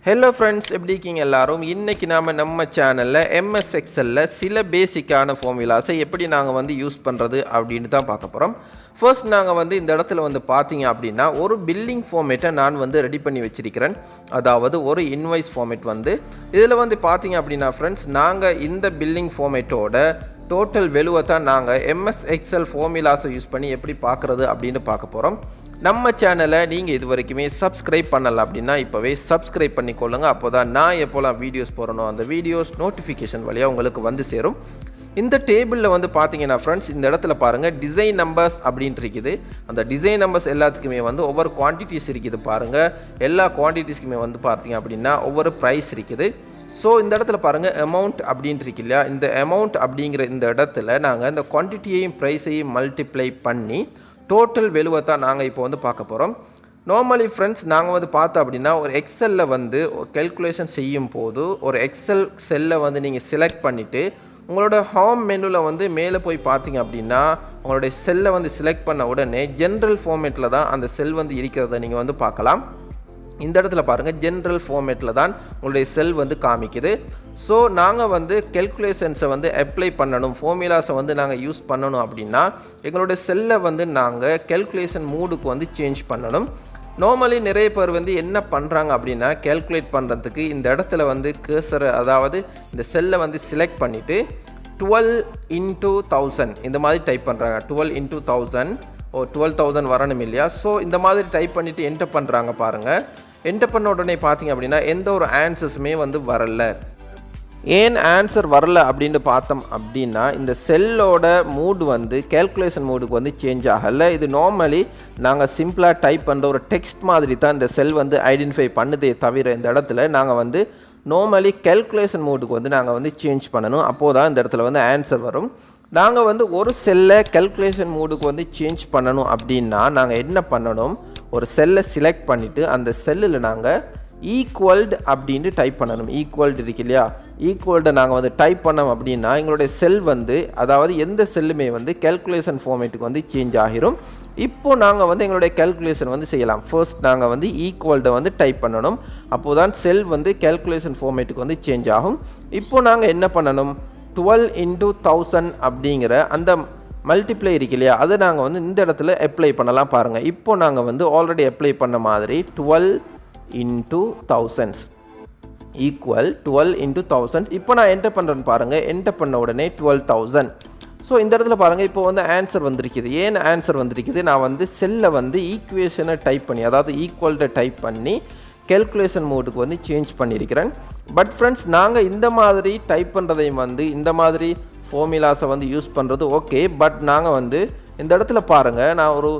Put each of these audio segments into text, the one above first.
Hello friends, எப்படி இருக்கீங்க எல்லாரும்? இன்னைக்கு நாம நம்ம சேனல்ல MS Excelல சில பேசிக்கான ஃபார்முலாஸை எப்படி நாங்க வந்து யூஸ் பண்றது அப்படினு தான் பார்க்க போறோம். ஃபர்ஸ்ட் நாங்க வந்து இந்த இடத்துல வந்து பாத்தீங்க அப்படினா ஒரு பில்லிங் ஃபார்மேட்டை நான் வந்து ரெடி பண்ணி வச்சிருக்கிறேன். அதாவது ஒரு இன்வாய்ஸ் ஃபார்மேட் வந்து இதுல வந்து பாத்தீங்க அப்படினா फ्रेंड्स நாங்க இந்த பில்லிங் ஃபார்மேட்டோட டோட்டல் வேல்யூவை தான் நாங்க MS Excel ஃபார்முலாஸை யூஸ் பண்ணி எப்படி பார்க்கிறது அப்படினு பார்க்க போறோம். நம்ம சேனலை நீங்கள் இது வரைக்குமே சப்ஸ்கிரைப் பண்ணல அப்படின்னா இப்போவே சப்ஸ்கிரைப் பண்ணிக்கொள்ளுங்க. அப்போ தான் நான் எப்போலாம் வீடியோஸ் போகிறனோ அந்த வீடியோஸ் நோட்டிஃபிகேஷன் வழியாக உங்களுக்கு வந்து சேரும். இந்த டேபிளில் வந்து பார்த்தீங்கன்னா ஃப்ரெண்ட்ஸ் இந்த இடத்துல பாருங்கள் டிசைன் நம்பர்ஸ் அப்படின்ட்டு இருக்குது. அந்த டிசைன் நம்பர்ஸ் எல்லாத்துக்குமே வந்து ஒவ்வொரு குவான்டிட்டிஸ் இருக்குது பாருங்கள். எல்லா குவான்டிட்டிஸ்க்குமே வந்து பார்த்தீங்க அப்படின்னா ஒவ்வொரு ப்ரைஸ் இருக்குது. ஸோ இந்த இடத்துல பாருங்கள் அமௌண்ட் அப்படின்ட்டு இருக்கு இல்லையா, இந்த அமௌண்ட் அப்படிங்கிற இந்த இடத்துல நாங்கள் இந்த குவான்டிட்டியையும் ப்ரைஸையும் மல்டிப்ளை பண்ணி டோட்டல் வேல்யூவை தான் நாங்கள் இப்போ வந்து பார்க்க போகிறோம். நார்மலி ஃப்ரெண்ட்ஸ் நாங்கள் வந்து பார்த்தோம் அப்படின்னா ஒரு எக்ஸலில் வந்து கேல்குலேஷன் செய்யும் போது ஒரு எக்ஸல் செல்லை வந்து நீங்கள் செலக்ட் பண்ணிவிட்டு உங்களோட ஹோம் மெனுவில் வந்து மேலே போய் பார்த்தீங்க அப்படின்னா உங்களுடைய செல்லை வந்து செலக்ட் பண்ண உடனே ஜென்ரல் ஃபார்மேட்டில் தான் அந்த செல் வந்து இருக்கிறத நீங்கள் வந்து பார்க்கலாம். இந்த இடத்துல பாருங்கள் ஜென்ரல் ஃபார்மேட்டில் தான் உங்களுடைய செல் வந்து காமிக்குது. ஸோ நாங்கள் வந்து கேல்குலேஷன்ஸை வந்து அப்ளை பண்ணணும், ஃபார்முலாஸை வந்து நாங்கள் யூஸ் பண்ணணும் அப்படின்னா எங்களுடைய செல்லை வந்து நாங்கள் கேல்குலேஷன் மூடுக்கு வந்து சேஞ்ச் பண்ணணும். நார்மலி நிறைய பேர் வந்து என்ன பண்ணுறாங்க அப்படின்னா கேல்குலேட் பண்ணுறதுக்கு இந்த இடத்துல வந்து கர்சரை அதாவது இந்த செல்லை வந்து செலக்ட் பண்ணிவிட்டு 12 into 1000 இந்த மாதிரி டைப் பண்ணுறாங்க. 12 into 1000 12,000 வரணும் இல்லையா. ஸோ இந்த மாதிரி டைப் பண்ணிவிட்டு என்டர் பண்ணுறாங்க பாருங்கள். என்டர் பண்ண உடனே பார்த்தீங்க அப்படின்னா எந்த ஒரு ஆன்சர்ஸுமே வந்து வரல. ஏன் ஆன்சர் வரல அப்படின்னு பார்த்தோம் அப்படின்னா இந்த செல்லோட மூடு வந்து கேல்குலேஷன் மூடுக்கு வந்து சேஞ்ச் ஆகலை. இது நார்மலி நாங்கள் சிம்பிளாக டைப் பண்ணுற ஒரு டெக்ஸ்ட் மாதிரி தான் இந்த செல் வந்து ஐடென்டிஃபை பண்ணுதே தவிர இந்த இடத்துல நாங்கள் வந்து நார்மலி கேல்குலேஷன் மூடுக்கு வந்து நாங்கள் வந்து சேஞ்ச் பண்ணணும். அப்போது தான் இந்த இடத்துல வந்து ஆன்சர் வரும். நாங்கள் வந்து ஒரு செல்லை கேல்குலேஷன் மூடுக்கு வந்து சேஞ்ச் பண்ணணும் அப்படின்னா நாங்கள் என்ன பண்ணணும், ஒரு செல்லை செலக்ட் பண்ணிவிட்டு அந்த செல்லில் நாங்கள் ஈக்குவல்டு அப்படின்ட்டு டைப் பண்ணணும். ஈக்குவல்டு இருக்கு இல்லையா, ஈக்குவல்டை நாங்கள் வந்து டைப் பண்ணோம் அப்படின்னா எங்களுடைய செல் வந்து அதாவது எந்த செல்லுமே வந்து கேல்குலேஷன் ஃபார்மேட்டுக்கு வந்து சேஞ்ச் ஆகிரும். இப்போது நாங்கள் வந்து எங்களுடைய கேல்குலேஷன் வந்து செய்யலாம். ஃபர்ஸ்ட் நாங்கள் வந்து ஈக்குவல்டை வந்து டைப் பண்ணணும். அப்போது தான் செல் வந்து கேல்குலேஷன் ஃபார்மேட்டுக்கு வந்து சேஞ்ச் ஆகும். இப்போது நாங்கள் என்ன பண்ணணும், 12 into 1000 அப்படிங்கிற அந்த மல்டிப்ளை இருக்கு இல்லையா, அதை நாங்கள் வந்து இந்த இடத்துல அப்ளை பண்ணலாம் பாருங்கள். இப்போ நாங்கள் வந்து ஆல்ரெடி அப்ளை பண்ண மாதிரி 12 into 1000 ஈக்குவல் 12 into 1000. இப்போ நான் என்டர் பண்ணுறேன்னு பாருங்கள். என்டர் பண்ண உடனே 12,000. ஸோ இந்த இடத்துல பாருங்கள் இப்போ வந்து ஆன்சர் வந்திருக்குது. ஏன் ஆன்சர் வந்திருக்குது, நான் வந்து செல்லை வந்து ஈக்குவேஷனை டைப் பண்ணி அதாவது ஈக்குவல்ட்டை டைப் பண்ணி கேல்குலேஷன் மோடுக்கு வந்து சேஞ்ச் பண்ணியிருக்கிறேன். பட் ஃப்ரெண்ட்ஸ் நாங்கள் இந்த மாதிரி டைப் பண்ணுறதையும் வந்து இந்த மாதிரி ஃபார்முலாஸை வந்து யூஸ் பண்ணுறது ஓகே. பட் நாங்கள் வந்து இந்த இடத்துல பாருங்கள் நான் ஒரு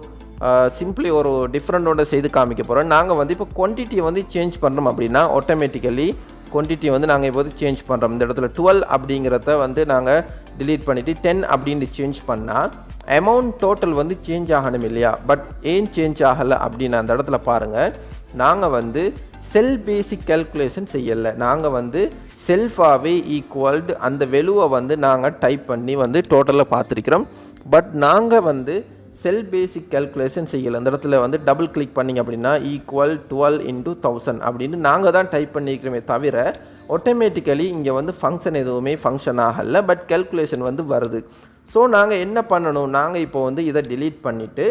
சிம்பிளி ஒரு டிஃப்ரெண்ட்டோட செய்து காமிக்க போகிறோம். நாங்கள் வந்து இப்போ குவான்டிட்டியை வந்து சேஞ்ச் பண்ணுறோம் அப்படின்னா ஆட்டோமேட்டிக்கலி குவான்டிட்டியை வந்து நாங்கள் இப்போ சேஞ்ச் பண்ணுறோம். இந்த இடத்துல 12 அப்படிங்கிறத வந்து நாங்கள் டிலீட் பண்ணிவிட்டு 10 அப்படின்னு சேஞ்ச் பண்ணால் அமௌண்ட் டோட்டல் வந்து சேஞ்ச் ஆகணும் இல்லையா. பட் ஏன் சேஞ்ச் ஆகலை அப்படின்னு அந்த இடத்துல பாருங்கள், நாங்கள் வந்து செல் பேசிக் கேல்குலேஷன் செய்யலை. நாங்கள் வந்து செல்ஃபாகவே ஈக்குவல்டு அந்த வேல்யூவை வந்து நாங்கள் டைப் பண்ணி வந்து டோட்டலாக பார்த்துருக்கிறோம். பட் நாங்கள் வந்து செல் பேசிக் கேல்குலேஷன் செய்யலை. அந்த இடத்துல வந்து டபுள் கிளிக் பண்ணிங்க அப்படின்னா ஈக்குவல் 12 into 1000 அப்படின்னு நாங்கள் தான் டைப் பண்ணியிருக்கிறோமே தவிர ஆட்டோமேட்டிக்கலி இங்கே வந்து ஃபங்க்ஷன் எதுவுமே ஃபங்க்ஷன் ஆகலை. பட் கேல்குலேஷன் வந்து வருது. ஸோ நாங்கள் என்ன பண்ணணும், நாங்கள் இப்போ வந்து இதை டிலீட் பண்ணிவிட்டு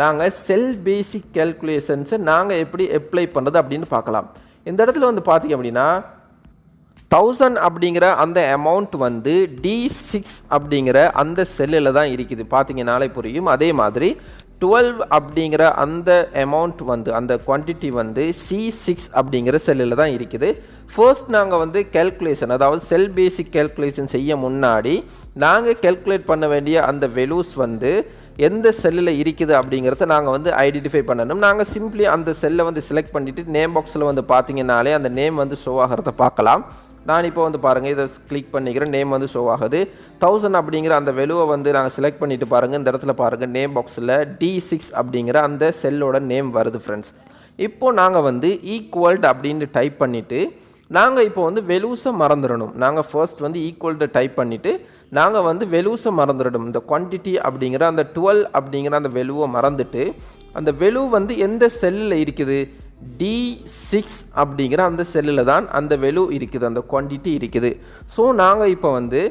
நாங்கள் செல் பேசிக் கேல்குலேஷன்ஸை நாங்கள் எப்படி அப்ளை பண்ணுறது அப்படின்னு பார்க்கலாம். இந்த இடத்துல வந்து பார்த்திங்க அப்படின்னா 1000 அப்படிங்கிற அந்த அமௌண்ட் வந்து D6 அப்படிங்கிற அந்த செல்லில் தான் இருக்குது. பார்த்தீங்கனாலே புரியும். அதே மாதிரி 12 அப்படிங்கிற அந்த அமௌண்ட் வந்து அந்த குவான்டிட்டி வந்து C6 அப்படிங்கிற செல்லில் தான் இருக்குது. ஃபர்ஸ்ட் நாங்கள் வந்து கேல்குலேஷன் அதாவது செல் பேசிக் கேல்குலேஷன் செய்ய முன்னாடி நாங்கள் கேல்குலேட் பண்ண வேண்டிய அந்த வேல்யூஸ் வந்து எந்த செல்லில் இருக்குது அப்படிங்கிறத நாங்கள் வந்து ஐடென்டிஃபை பண்ணணும். நாங்கள் சிம்பிளி அந்த செல்லை வந்து செலக்ட் பண்ணிவிட்டு நேம் பாக்ஸில் வந்து பார்த்தீங்கன்னாலே அந்த நேம் வந்து ஷோ ஆகிறத பார்க்கலாம். நான் இப்போ வந்து பாருங்கள் இதை கிளிக் பண்ணிக்கிறேன், நேம் வந்து ஷோ ஆகுது. 1000 அப்படிங்கிற அந்த வேல்யூவை வந்து நாங்கள் செலக்ட் பண்ணிவிட்டு பாருங்கள் இந்த இடத்துல பாருங்கள் நேம் பாக்ஸில் D6 அப்படிங்கிற அந்த செல்லோட நேம் வருது ஃப்ரெண்ட்ஸ். இப்போது நாங்கள் வந்து ஈக்குவல்டு அப்படின்னு டைப் பண்ணிவிட்டு நாங்கள் இப்போ வந்து வேல்யூஸை மறந்துடணும். நாங்கள் ஃபர்ஸ்ட் வந்து ஈக்குவல்டு டைப் பண்ணிவிட்டு நாங்கள் வந்து வேல்யூஸை மறந்துடணும். இந்த குவான்டிட்டி அப்படிங்கிற அந்த 12 அப்படிங்கிற அந்த வேல்யூவை மறந்துட்டு அந்த வேல்யூ வந்து எந்த செல்லில் இருக்குது D6 அப்படிங்கிற அந்த செல்லில் தான் அந்த வேல்யூ இருக்குது, அந்த குவான்டிட்டி இருக்குது. ஸோ நாங்கள் இப்போ வந்து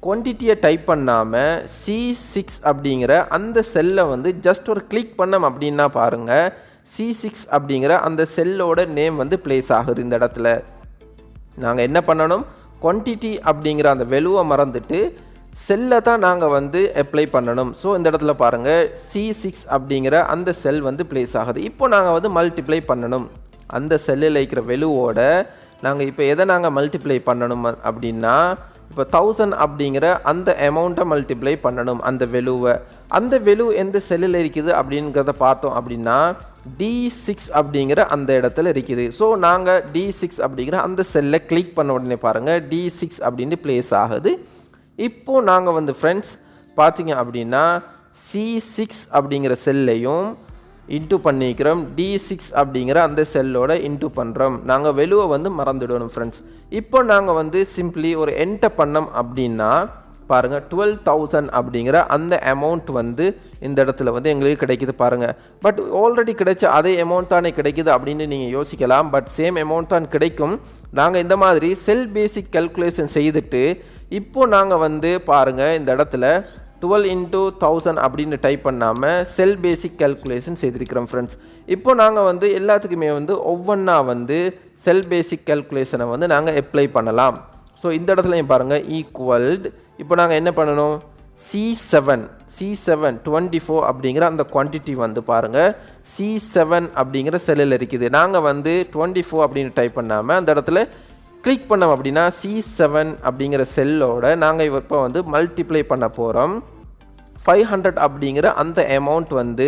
குவான்டிட்டியை டைப் பண்ணாமல் C6 அப்படிங்கிற அந்த செல்லை வந்து ஜஸ்ட் ஒரு கிளிக் பண்ணோம் அப்படின்னா பாருங்கள், C6 அப்படிங்கிற அந்த செல்லோட நேம் வந்து பிளேஸ் ஆகுது. இந்த இடத்துல நாங்கள் என்ன பண்ணணும், குவான்டிட்டி அப்படிங்கிற அந்த வேல்யூவை மறந்துட்டு செல்லை தான் நாங்கள் வந்து அப்ளை பண்ணணும். ஸோ இந்த இடத்துல பாருங்கள் C6 அப்படிங்கிற அந்த செல் வந்து பிளேஸ் ஆகுது. இப்போ நாங்கள் வந்து மல்டிப்ளை பண்ணணும் அந்த செல்லில் இருக்கிற வேல்யூவோட. நாங்கள் இப்போ எதை நாங்கள் மல்டிப்ளை பண்ணணும் அப்படின்னா, இப்போ 1000 அப்படிங்கிற அந்த அமௌண்ட்டை மல்டிப்ளை பண்ணணும் அந்த வேல்யூவை. அந்த வேல்யூ எந்த செல்லில் இருக்குது அப்படிங்கிறத பார்த்தோம் அப்படின்னா D6 அப்படிங்கிற அந்த இடத்துல இருக்குது. ஸோ நாங்கள் D6 அப்படிங்கிற அந்த செல்லை கிளிக் பண்ண உடனே பாருங்கள் D6 அப்படின்னு பிளேஸ் ஆகுது. இப்போது நாங்கள் வந்து ஃப்ரெண்ட்ஸ் பார்த்தீங்க அப்படின்னா C6 அப்படிங்கிற செல்லையும் இன்ட்டு பண்ணிக்கிறோம், D6 அப்படிங்கிற அந்த செல்லோட இன்ட்டு பண்ணுறோம். நாங்கள் வேல்யூவை வந்து மறந்துடணும் ஃப்ரெண்ட்ஸ். இப்போ நாங்கள் வந்து சிம்பிளி ஒரு என்டர் பண்ணோம் அப்படின்னா பாருங்கள் 12,000 அப்படிங்கிற அந்த அமௌண்ட் வந்து இந்த இடத்துல வந்து எங்களுக்கு கிடைக்குது பாருங்கள். பட் ஆல்ரெடி கிடைச்ச அதே அமௌண்ட் தானே கிடைக்குது அப்படின்னு நீங்கள் யோசிக்கலாம். பட் சேம் அமௌண்ட் தான் கிடைக்கும். நாங்கள் இந்த மாதிரி செல் பேசிக் கால்குலேஷன் செய்துட்டு இப்போது நாங்கள் வந்து பாருங்கள் இந்த இடத்துல 12 into 1000 அப்படின்னு டைப் பண்ணாமல் செல் பேசிக் கால்குலேஷன் செய்திருக்கிறோம் ஃப்ரெண்ட்ஸ். இப்போ நாங்கள் வந்து எல்லாத்துக்குமே வந்து ஒவ்வொன்றா வந்து செல் பேசிக் கால்குலேஷனை வந்து நாங்கள் அப்ளை பண்ணலாம். ஸோ இந்த இடத்துலையும் பாருங்கள் ஈக்குவல்டு. இப்போ நாங்கள் என்ன பண்ணணும், C7 24 அப்படிங்கிற அந்த குவான்டிட்டி வந்து பாருங்கள் C7 அப்படிங்கிற செல்லில் இருக்குது. நாங்கள் வந்து 24 அப்படின்னு டைப் பண்ணாமல் அந்த இடத்துல கிளிக் பண்ணோம் அப்படின்னா C7 அப்படிங்கிற செல்லோட நாங்கள் இப்போ வந்து மல்டிப்ளை பண்ண போகிறோம். 500 அப்படிங்கிற அந்த அமௌண்ட் வந்து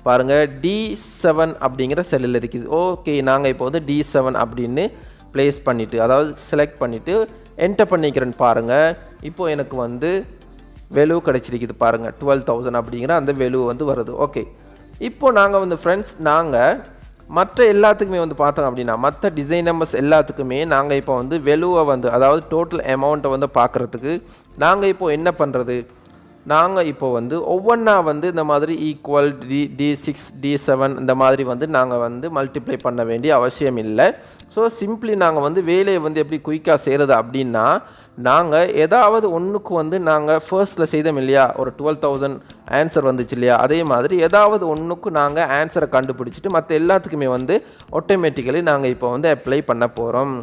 பாருங்கள் D7 அப்படிங்கிற செல்லில் இருக்குது. ஓகே, நாங்கள் இப்போ வந்து D7 அப்படின்னு ப்ளேஸ் பண்ணிவிட்டு, அதாவது செலக்ட் பண்ணிவிட்டு என்டர் பண்ணிக்கிறேன்னு பாருங்கள். இப்போது எனக்கு வந்து வேல்யூ கிடச்சிருக்குது பாருங்கள் 12,000 அப்படிங்கிற அந்த வேல்யூ வந்து வருது. ஓகே, இப்போது நாங்கள் வந்து ஃப்ரெண்ட்ஸ் நாங்கள் மற்ற எல்லாத்துக்குமே வந்து பார்த்தோம் அப்படின்னா மற்ற டிசைன் நம்பர்ஸ் எல்லாத்துக்குமே நாங்கள் இப்போ வந்து வேல்யூவை வந்து அதாவது டோட்டல் அமௌண்ட்டை வந்து பார்க்குறதுக்கு நாங்கள் இப்போது என்ன பண்ணுறது, நாங்கள் இப்போ வந்து ஒவ்வொன்றா வந்து இந்த மாதிரி ஈக்குவல் D6 D7 இந்த மாதிரி வந்து நாங்கள் வந்து மல்டிப்ளை பண்ண வேண்டிய அவசியம் இல்லை. ஸோ சிம்பிளி நாங்கள் வந்து வேலையை வந்து எப்படி குயிக்காக செய்கிறது அப்படின்னா, நாங்கள் ஏதாவது ஒன்றுக்கு வந்து நாங்கள் ஃபர்ஸ்ட்டில் செய்தோம் இல்லையா, ஒரு 12,000 ஆன்சர் வந்துச்சு இல்லையா, அதே மாதிரி ஏதாவது ஒன்றுக்கு நாங்கள் ஆன்சரை கண்டுபிடிச்சிட்டு மற்ற எல்லாத்துக்குமே வந்து ஆட்டோமேட்டிக்கலி நாங்கள் இப்போ வந்து அப்ளை பண்ண போகிறோம்.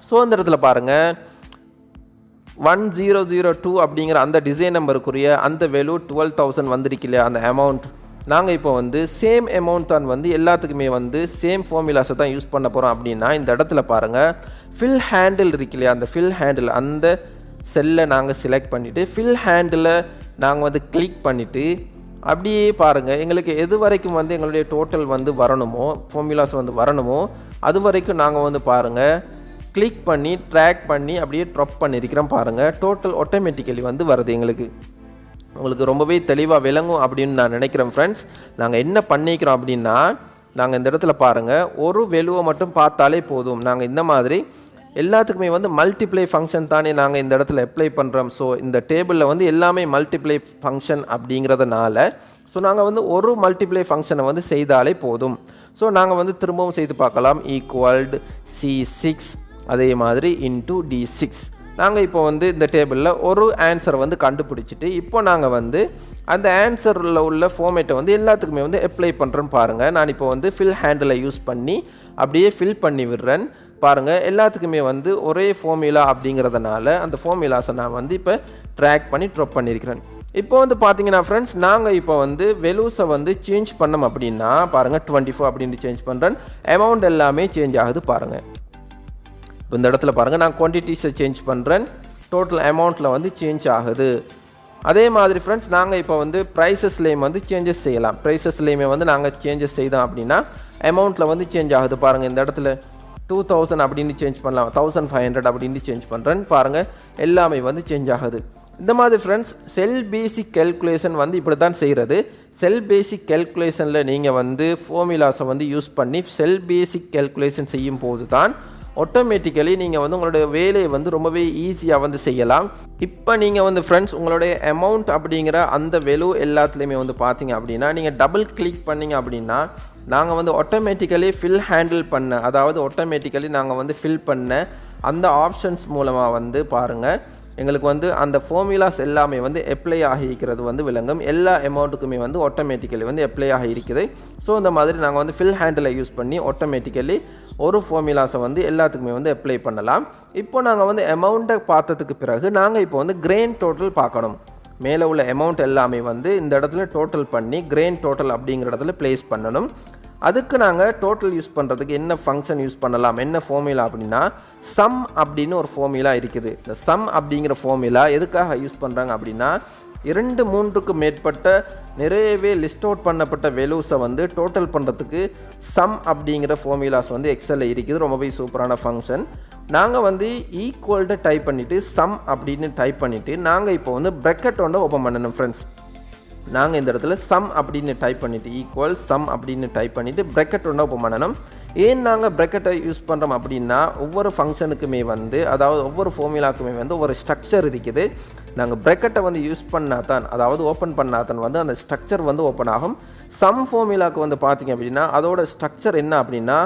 ஸோ அந்த இடத்துல பாருங்கள் 1002 அப்படிங்கிற அந்த டிசைன் நம்பருக்குரிய அந்த வேல்யூ 12,000 வந்திருக்கு இல்லையா, அந்த அமௌண்ட். நாங்கள் இப்போ வந்து சேம் அமௌண்ட் தான் வந்து எல்லாத்துக்குமே வந்து சேம் ஃபார்முலாஸை தான் யூஸ் பண்ண போகிறோம். அப்படின்னா இந்த இடத்துல பாருங்கள் ஃபில் ஹேண்டில் இருக்கு இல்லையா, அந்த ஃபில் ஹேண்டில் அந்த செல்லை நாங்கள் செலக்ட் பண்ணிவிட்டு ஃபில் ஹேண்டில் நாங்கள் வந்து கிளிக் பண்ணிவிட்டு அப்படியே பாருங்கள் எங்களுக்கு எது வரைக்கும் வந்து எங்களுடைய டோட்டல் வந்து வரணுமோ, ஃபார்முலாஸ் வந்து வரணுமோ அது வரைக்கும் நாங்கள் வந்து பாருங்கள் கிளிக் பண்ணி ட்ராக் பண்ணி அப்படியே ட்ராப் பண்ணியிருக்கிறோம் பாருங்கள். டோட்டல் ஆட்டோமேட்டிக்கலி வந்து வருது. எங்களுக்கு உங்களுக்கு ரொம்பவே தெளிவாக விளங்கும் அப்படின்னு நான் நினைக்கிறேன் ஃப்ரெண்ட்ஸ். நாங்கள் என்ன பண்ணிக்கிறோம் அப்படின்னா, நாங்கள் இந்த இடத்துல பாருங்கள் ஒரு வேல்யூவை மட்டும் பார்த்தாலே போதும். நாங்கள் இந்த மாதிரி எல்லாத்துக்குமே வந்து மல்டிப்ளை ஃபங்க்ஷன் தானே நாங்கள் இந்த இடத்துல அப்ளை பண்ணுறோம். ஸோ இந்த டேபிளில் வந்து எல்லாமே மல்டிப்ளை ஃபங்க்ஷன் அப்படிங்கிறதுனால ஸோ நாங்கள் வந்து ஒரு மல்டிப்ளை ஃபங்க்ஷனை வந்து செய்தாலே போதும். ஸோ நாங்கள் வந்து திரும்பவும் செய்து பார்க்கலாம். ஈக்குவல்டு C6 அதே மாதிரி இன்ட்டு D6. நாங்கள் இப்போ வந்து இந்த டேபிளில் ஒரு ஆன்சரை வந்து கண்டுபிடிச்சிட்டு இப்போ நாங்கள் வந்து அந்த ஆன்சரில் உள்ள ஃபார்மேட்டை வந்து எல்லாத்துக்குமே வந்து அப்ளை பண்ணுறேன்னு பாருங்கள். நான் இப்போ வந்து ஃபில் ஹேண்டிலை யூஸ் பண்ணி அப்படியே ஃபில் பண்ணி விடுறேன் பாருங்கள். எல்லாத்துக்குமே வந்து ஒரே ஃபார்முலா அப்படிங்கிறதுனால அந்த ஃபார்முலாஸை நான் வந்து இப்போ ட்ராக் பண்ணி ட்ராப் பண்ணியிருக்கிறேன். இப்போ வந்து பார்த்தீங்கன்னா ஃப்ரெண்ட்ஸ் நாங்கள் இப்போ வந்து வேல்யூஸை வந்து சேஞ்ச் பண்ணோம் அப்படின்னா பாருங்கள் 24 அப்படின்ட்டு சேஞ்ச் பண்ணுறேன். அமௌண்ட் எல்லாமே சேஞ்ச் ஆகுது பாருங்கள். இப்போ இந்த இடத்துல பாருங்கள் நான் குவான்டிட்டிஸை சேஞ்ச் பண்ணுறேன், டோட்டல் அமௌண்ட்டில் வந்து சேஞ்ச் ஆகுது. அதே மாதிரி ஃப்ரெண்ட்ஸ் நாங்கள் இப்போ வந்து ப்ரைஸஸ்லேயும் வந்து சேஞ்சஸ் செய்யலாம். ப்ரைஸஸ்லேயுமே வந்து நாங்கள் சேஞ்சஸ் செய்தோம் அப்படின்னா அமௌண்ட்டில் வந்து சேஞ்ச் ஆகுது பாருங்கள். இந்த இடத்துல 2000 அப்படின்னு சேஞ்ச் பண்ணலாம், 1500 அப்படின்னு சேஞ்ச் பண்ணுறேன் பாருங்கள். எல்லாமே வந்து சேஞ்ச் ஆகுது. இந்த மாதிரி ஃப்ரெண்ட்ஸ் செல் பேசிக் கால்குலேஷன் வந்து இப்படி தான் செய்கிறது. செல் பேசிக் கால்குலேஷனில் நீங்கள் வந்து ஃபார்முலாஸை வந்து யூஸ் பண்ணி செல் பேசிக் கால்குலேஷன் செய்யும் போது தான் ஆட்டோமேட்டிக்கலி நீங்கள் வந்து உங்களுடைய வேலையை வந்து ரொம்பவே ஈஸியாக வந்து செய்யலாம். இப்போ நீங்கள் வந்து ஃப்ரெண்ட்ஸ் உங்களுடைய அமௌண்ட் அப்படிங்கிற அந்த வேல்யூ எல்லாத்துலேயுமே வந்து பார்த்தீங்க அப்படின்னா நீங்கள் டபுள் கிளிக் பண்ணிங்க அப்படின்னா நாங்கள் வந்து ஆட்டோமேட்டிக்கலி ஃபில் ஹேண்டில் பண்ண, அதாவது ஆட்டோமேட்டிக்கலி நாங்கள் வந்து ஃபில் பண்ண அந்த ஆப்ஷன்ஸ் மூலமாக வந்து பாருங்கள் எங்களுக்கு வந்து அந்த ஃபார்முலாஸ் எல்லாமே வந்து அப்ளை ஆகிக்கிறது வந்து விளங்கும். எல்லா அமௌண்ட்டுக்குமே வந்து ஆட்டோமேட்டிக்கலி வந்து அப்ளை ஆகியிருக்குது. ஸோ இந்த மாதிரி நாங்கள் வந்து ஃபில் ஹேண்டிலை யூஸ் பண்ணி ஆட்டோமேட்டிக்கலி ஒரு ஃபார்முலாஸை வந்து எல்லாத்துக்குமே வந்து அப்ளை பண்ணலாம். இப்போ நாங்கள் வந்து அமௌண்ட்டை பார்த்ததுக்கு பிறகு நாங்கள் இப்போ வந்து கிராண்ட் டோட்டல் பார்க்கணும். மேலே உள்ள அமௌண்ட் எல்லாமே வந்து இந்த இடத்துல டோட்டல் பண்ணி கிராண்ட் டோட்டல் அப்படிங்கிற இடத்துல ப்ளேஸ் பண்ணணும். அதுக்கு நாங்கள் டோட்டல் யூஸ் பண்ணுறதுக்கு என்ன ஃபங்க்ஷன் யூஸ் பண்ணலாம், என்ன ஃபார்முலா அப்படின்னா சம் அப்படின்னு ஒரு ஃபார்முலா இருக்குது. இந்த சம் அப்படிங்கிற ஃபார்முலா எதுக்காக யூஸ் பண்ணுறாங்க அப்படின்னா 2-3க்கு மேற்பட்ட நிறையவே லிஸ்ட் அவுட் பண்ணப்பட்ட வேல்யூஸை வந்து டோட்டல் பண்ணுறதுக்கு சம் அப்படிங்கிற ஃபார்முலாஸ் வந்து எக்ஸலில் இருக்குது. ரொம்பவே சூப்பரான ஃபங்க்ஷன். நாங்கள் வந்து ஈக்குவல்ட்டு டைப் பண்ணிவிட்டு சம் அப்படின்னு டைப் பண்ணிவிட்டு நாங்கள் இப்போ வந்து ப்ராக்கெட் ஒன்று ஓப்பன் பண்ணணும் ஃப்ரெண்ட்ஸ். நாங்கள் இந்த இடத்துல சம் அப்படின்னு டைப் பண்ணிவிட்டு ஈக்குவல் சம் அப்படின்னு டைப் பண்ணிவிட்டு ப்ராக்கெட் ஒன்று ஓப்பன் பண்ணணும். ஏன் நாங்கள் ப்ராக்கெட்டை யூஸ் பண்ணுறோம் அப்படின்னா ஒவ்வொரு ஃபங்க்ஷனுக்குமே வந்து, அதாவது ஒவ்வொரு ஃபார்முலாக்குமே வந்து ஒரு ஸ்ட்ரக்சர் இருக்குது. நாங்கள் ப்ராக்கெட்டை வந்து யூஸ் பண்ணால் தான், அதாவது ஓப்பன் பண்ணால் தான் வந்து அந்த ஸ்ட்ரக்சர் வந்து ஓப்பன் ஆகும். சம் ஃபார்முலாவுக்கு வந்து பார்த்திங்க அப்படின்னா அதோட ஸ்ட்ரக்சர் என்ன அப்படின்னா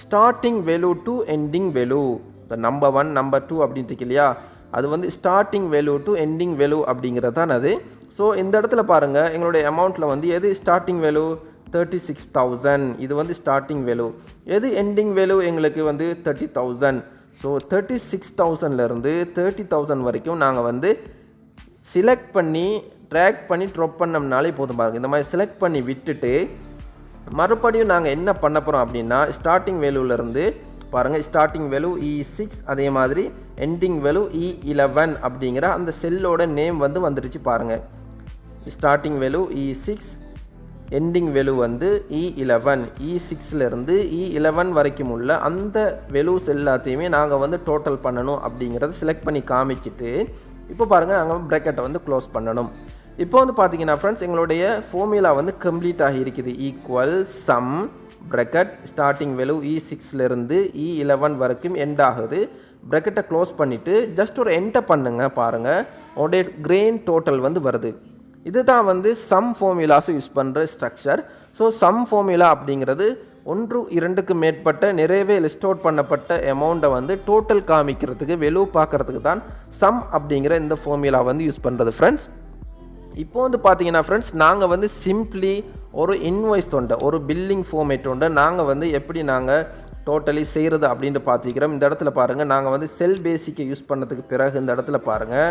starting value to ending value. இப்போ நம்பர் 1 நம்பர் 2 அப்படின்ட்டு இருக்கு இல்லையா, அது வந்து starting value to ending value அப்படிங்கிறது தான் அது. ஸோ இந்த இடத்துல பாருங்கள் எங்களுடைய அமௌண்ட்டில் வந்து எது ஸ்டார்டிங் வேல்யூ 36,000, இது வந்து ஸ்டார்டிங் வேல்யூ. எது எண்டிங் வேல்யூ எங்களுக்கு வந்து 30,000. ஸோ 36,000லேருந்து 30,000 வரைக்கும் நாங்கள் வந்து செலக்ட் பண்ணி ட்ராக் பண்ணி ட்ராப் பண்ணோம்னாலே போதும். பாருங்கள் இந்த மாதிரி செலக்ட் பண்ணி விட்டுட்டு மறுபடியும் நாங்கள் என்ன பண்ண போகிறோம் அப்படின்னா ஸ்டார்டிங் வேல்யூலேருந்து பாருங்கள் ஸ்டார்டிங் வேல்யூ E6, அதே மாதிரி எண்டிங் வேல்யூ E11 அப்படிங்கிற அந்த செல்லோட நேம் வந்து வந்துருச்சு பாருங்கள். Starting value E6, ending value வந்து E11. E6லேருந்து E11 வரைக்கும் உள்ள அந்த வேல்யூஸ் எல்லாத்தையுமே நாங்கள் வந்து டோட்டல் பண்ணணும் அப்படிங்கிறத செலக்ட் பண்ணி காமிச்சிட்டு இப்போ பாருங்கள் நாங்கள் ப்ராக்கெட்டை வந்து க்ளோஸ் பண்ணணும். இப்போ வந்து பார்த்தீங்கன்னா ஃப்ரெண்ட்ஸ் எங்களுடைய ஃபார்முலா வந்து கம்ப்ளீட் ஆகியிருக்குது. Equal sum bracket starting value E6லேருந்து E11 வரைக்கும் எண்ட் ஆகுது. ப்ராக்கெட்டை க்ளோஸ் பண்ணிவிட்டு ஜஸ்ட் ஒரு என்டர் பண்ணுங்கள். பாருங்கள் உங்களுடைய கிராண்ட் டோட்டல் வந்து வருது. இதுதான் வந்து சம் ஃபார்முலாஸை யூஸ் பண்ணுற ஸ்ட்ரக்சர். ஸோ சம் ஃபார்முலா அப்படிங்கிறது 1-2க்கு மேற்பட்ட நிறையவே லிஸ்ட் அவுட் பண்ணப்பட்ட அமௌண்ட்டை வந்து டோட்டல் காமிக்கிறதுக்கு வேல்யூ பார்க்குறதுக்கு தான் சம் அப்படிங்கிற இந்த ஃபார்முலா வந்து யூஸ் பண்ணுறது ஃப்ரெண்ட்ஸ். இப்போ வந்து பார்த்தீங்கன்னா ஃப்ரெண்ட்ஸ் நாங்கள் வந்து சிம்பிளி ஒரு இன்வாய்ஸ் உண்டு, ஒரு பில்லிங் ஃபார்மேட் உண்டு. நாங்கள் வந்து எப்படி நாங்கள் டோட்டலி செய்கிறது அப்படின்ட்டு பார்த்துக்கிறோம். இந்த இடத்துல பாருங்கள் நாங்கள் வந்து செல் பேசிக்கை யூஸ் பண்ணதுக்கு பிறகு இந்த இடத்துல பாருங்கள்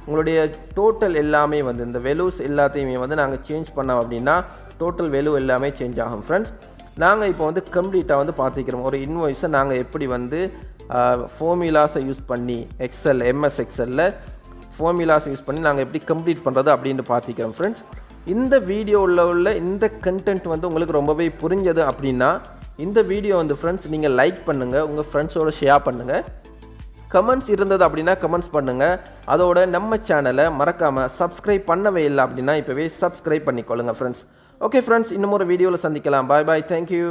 உங்களுடைய டோட்டல் எல்லாமே வந்து இந்த வேல்யூஸ் எல்லாத்தையுமே வந்து நாங்கள் சேஞ்ச் பண்ணோம் அப்படின்னா டோட்டல் வேல்யூ எல்லாமே சேஞ்ச் ஆகும் ஃப்ரெண்ட்ஸ். நாங்கள் இப்போ வந்து கம்ப்ளீட்டாக வந்து பார்த்துக்கிறோம் ஒரு இன்வாய்ஸை நாங்கள் எப்படி வந்து ஃபார்முலாஸை யூஸ் பண்ணி MS எக்ஸலில் ஃபார்முலாஸை யூஸ் பண்ணி நாங்கள் எப்படி கம்ப்ளீட் பண்ணுறது அப்படின்ட்டு பார்த்துக்கிறோம் ஃப்ரெண்ட்ஸ். இந்த வீடியோவில் உள்ள இந்த கண்டென்ட் வந்து உங்களுக்கு ரொம்பவே புரிஞ்சது அப்படின்னா இந்த வீடியோ வந்து ஃப்ரெண்ட்ஸ் நீங்கள் லைக் பண்ணுங்கள், உங்கள் ஃப்ரெண்ட்ஸோடு ஷேர் பண்ணுங்கள். கமெண்ட்ஸ் இருந்தது அப்படின்னா கமெண்ட்ஸ் பண்ணுங்கள். அதோட நம்ம சேனலை மறக்காமல் சப்ஸ்கிரைப் பண்ணவே இல்லை அப்படின்னா இப்போவே சப்ஸ்கிரைப் பண்ணிக்கொள்ளுங்கள் ஃப்ரெண்ட்ஸ். ஓகே ஃப்ரெண்ட்ஸ், இன்னும் ஒரு வீடியோவில் சந்திக்கலாம். பாய் பாய், தேங்க்யூ.